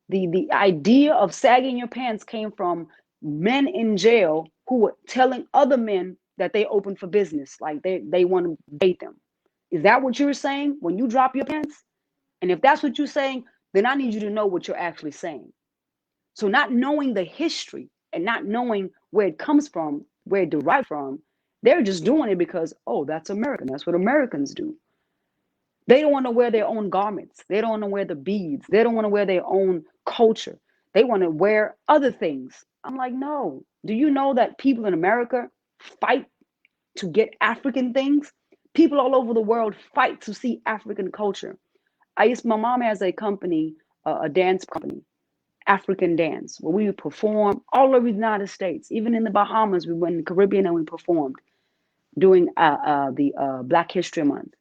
The idea of sagging your pants came from men in jail who were telling other men that they open for business, like they want to date them. Is that what you're saying when you drop your pants? And if that's what you're saying, then I need you to know what you're actually saying. So, not knowing the history and not knowing where it comes from, where it derived from, they're just doing it because, oh, that's American. That's what Americans do. They don't want to wear their own garments. They don't want to wear the beads. They don't want to wear their own culture. They want to wear other things. I'm like, no. Do you know that people in America fight to get African things? People all over the world fight to see African culture. My mom has a company, a dance company, African dance, where we would perform all over the United States. Even in the Bahamas, we went in the Caribbean and we performed during the Black History Month.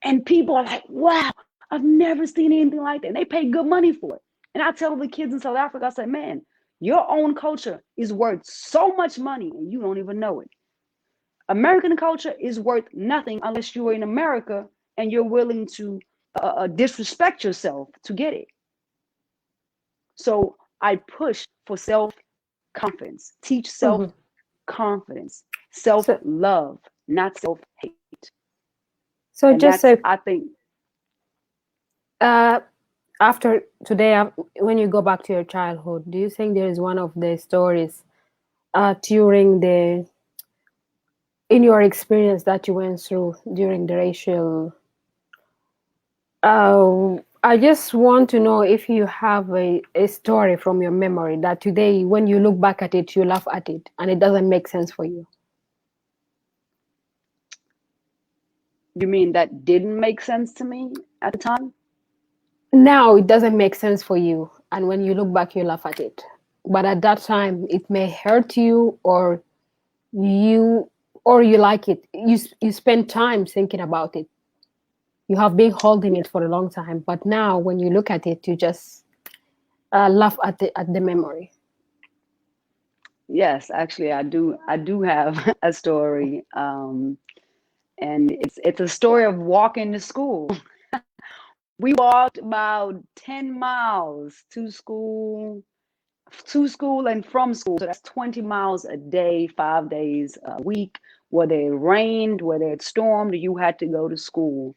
And people are like, wow, I've never seen anything like that. And they pay good money for it. And I tell the kids in South Africa, I say, man, your own culture is worth so much money and you don't even know it. American culture is worth nothing unless you are in America and you're willing to disrespect yourself to get it. So I push for self confidence, teach self Mhm. confidence, self So, love, not self hate. so And just that's, so I think, uh, after today, when you go back to your childhood, do you think there is one of the stories during the in your experience that you went through during the racial? I just want to know if you have a story from your memory that today, when you look back at it, you laugh at it and it doesn't make sense for you. you mean that didn't make sense to me at the time? Now it doesn't make sense for you, and when you look back, you laugh at it. But at that time, it may hurt you, you or you like it. You spend time thinking about it. You have been holding Yeah. it for a long time, but now when you look at it, you just laugh at the memory. Yes, actually, I do have a story, and it's a story of walking to school. We walked about 10 miles to school and from school. So that's 20 miles a day, 5 days a week. Whether it rained, whether it stormed, you had to go to school.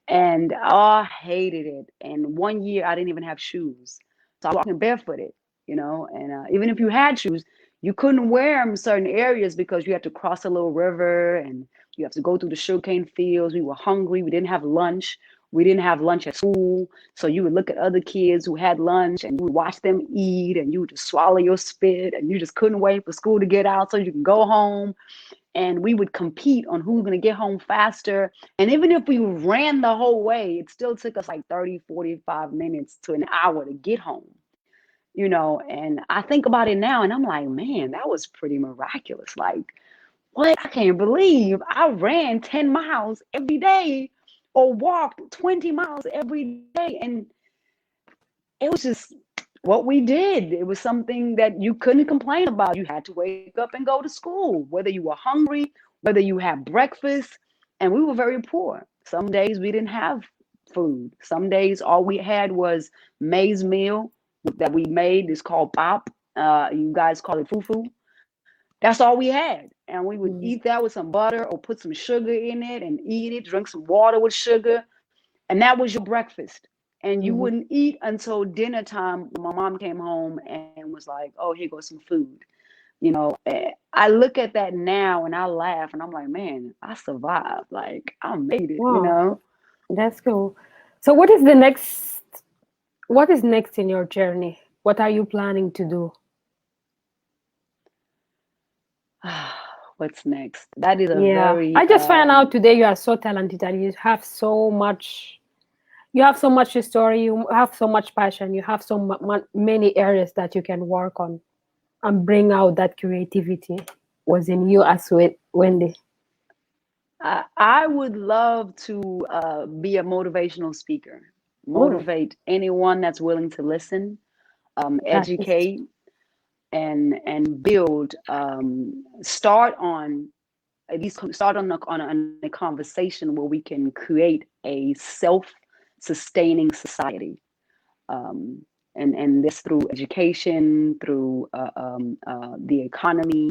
And I hated it. And one year I didn't even have shoes. So I was walking barefooted, and even if you had shoes, you couldn't wear them in certain areas because you had to cross a little river and you have to go through the sugarcane fields. We were hungry. We didn't have lunch. We didn't have lunch at school. So you would look at other kids who had lunch and you would watch them eat and you would just swallow your spit and you just couldn't wait for school to get out so you can go home. And we would compete on who's going to get home faster. And even if we ran the whole way, it still took us like 30, 45 minutes to an hour to get home. And I think about it now and I'm like, man, that was pretty miraculous. Like, what? I can't believe I ran 10 miles every day or walked 20 miles every day. And it was just what we did. It was something that you couldn't complain about. You had to wake up and go to school, whether you were hungry, whether you had breakfast. And we were very poor. Some days we didn't have food. Some days all we had was maize meal that we made. It's called pop. You guys call it fufu. That's all we had. And we would Mm. eat that with some butter or put some sugar in it and eat it, drink some water with sugar. And that was your breakfast. And you Mhm. wouldn't eat until dinner time when my mom came home and was like, oh, here goes some food. I look at that now and I laugh and I'm like, man, I survived. Like, I made it, you Wow, know? that's cool. So what is the next? What is next in your journey? What are you planning to do? What's next? That is a Yeah, very, I just found out today you are so talented and you have so much. You have so much story. You have so much passion. You have so many areas that you can work on and bring out that creativity was in you as with Wendy. I would love to be a motivational speaker, Mm, motivate anyone that's willing to listen, that is educate, and build. Start on at least start on a conversation where we can create a self-sustaining society. Um, and this through education, through the economy,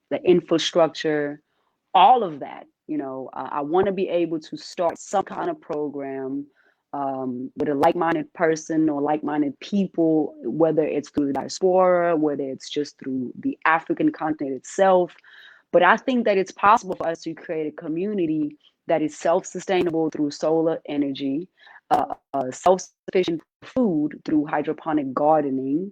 the infrastructure, all of that. I want to be able to start some kind of program with a like-minded person or like-minded people, whether it's through the diaspora, whether it's just through the African continent itself. But I think that it's possible for us to create a community that is self-sustainable through solar energy, self-sufficient food through hydroponic gardening,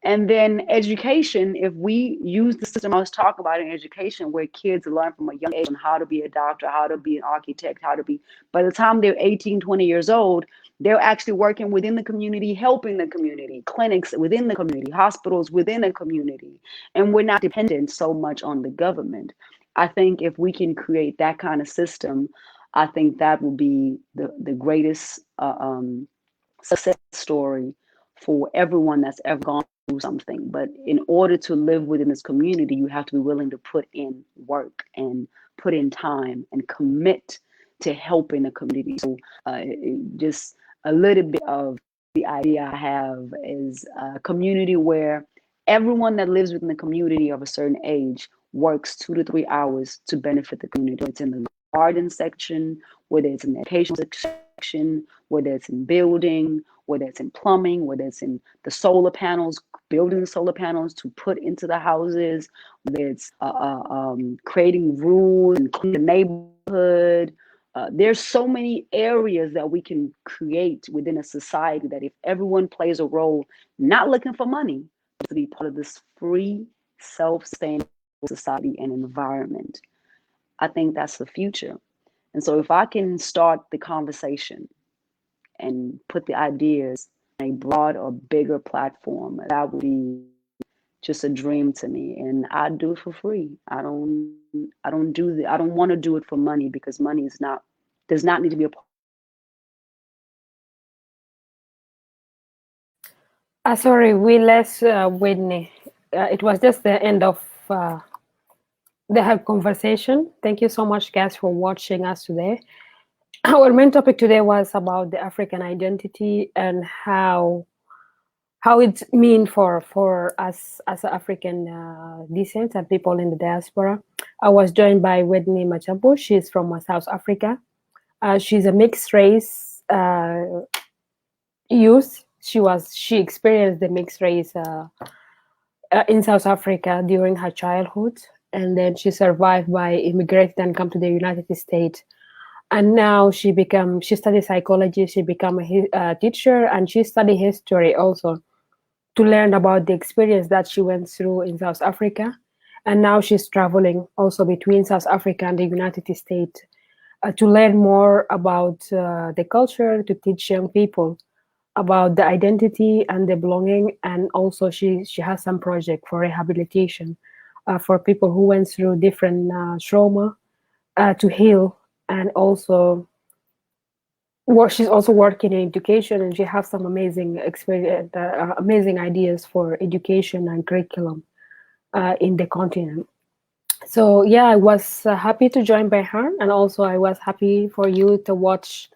and then education. If we use the system I was talking about in education, where kids learn from a young age on how to be a doctor, how to be an architect, how to be, by the time they're 18, 20 years old, they're actually working within the community, helping the community, clinics within the community, hospitals within the community. And we're not dependent so much on the government. I think if we can create that kind of system, I think that will be the greatest success story for everyone that's ever gone through something. But in order to live within this community, you have to be willing to put in work and put in time and commit to helping the community. So just a little bit of the idea I have is a community where everyone that lives within the community of a certain age works 2 to 3 hours to benefit the community. It's in the garden section, whether it's in the educational section, whether it's in building, whether it's in plumbing, whether it's in the solar panels, building the solar panels to put into the houses, whether it's creating rules and clean the neighborhood. There's so many areas that we can create within a society that if everyone plays a role, not looking for money, but to be part of this free, self-sustainable society and environment, I think that's the future. And so if I can start the conversation and put the ideas on a broad or bigger platform, that would be just a dream to me. And I do it for free. I don't want to do it for money because money is not does not need to be a sorry, we lost Whitney. It was just the end of the help conversation. Thank you so much, guys, for watching us today. Our main topic today was about the African identity and how it mean for us as African descent and people in the diaspora. I was joined by Wendy Mthembu. She's from South Africa. She's a mixed race youth. She experienced the mixed race in South Africa during her childhood, and then she survived by immigrated and come to the United States. And now she studied psychology. She became a teacher, and she studied history also to learn about the experience that she went through in South Africa. And now she's traveling also between South Africa and the United States to learn more about the culture, to teach young people about the identity and the belonging. And also she has some project for rehabilitation for people who went through different trauma to heal. And also she's also working in education, and she has some amazing experience, amazing ideas for education and curriculum in the continent. So yeah, I was happy to join by her, and also I was happy for you to watch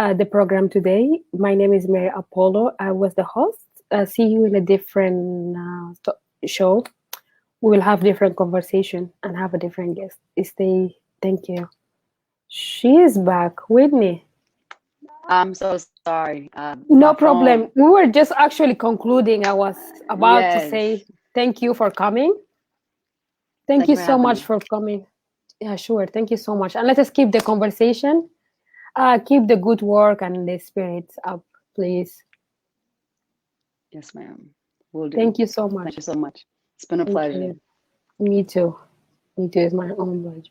the program today. My name is Mary Apollo. I was the host. See you in a different show. We will have different conversation and have a different guest. Stay. Thank you. She is back, Whitney. I'm so sorry. No My phone. problem. We were just actually concluding. I was about to Yes. say thank you for coming. Thank Thank you you for so having much me. for coming. Yeah, sure. Thank you so much. And let us keep the conversation. Keep the good work and the spirits up, please. Yes, ma'am. Will do. Thank you so Thank much. you so much. It's been a Thank pleasure. you. Me too. Me too. It's my own pleasure.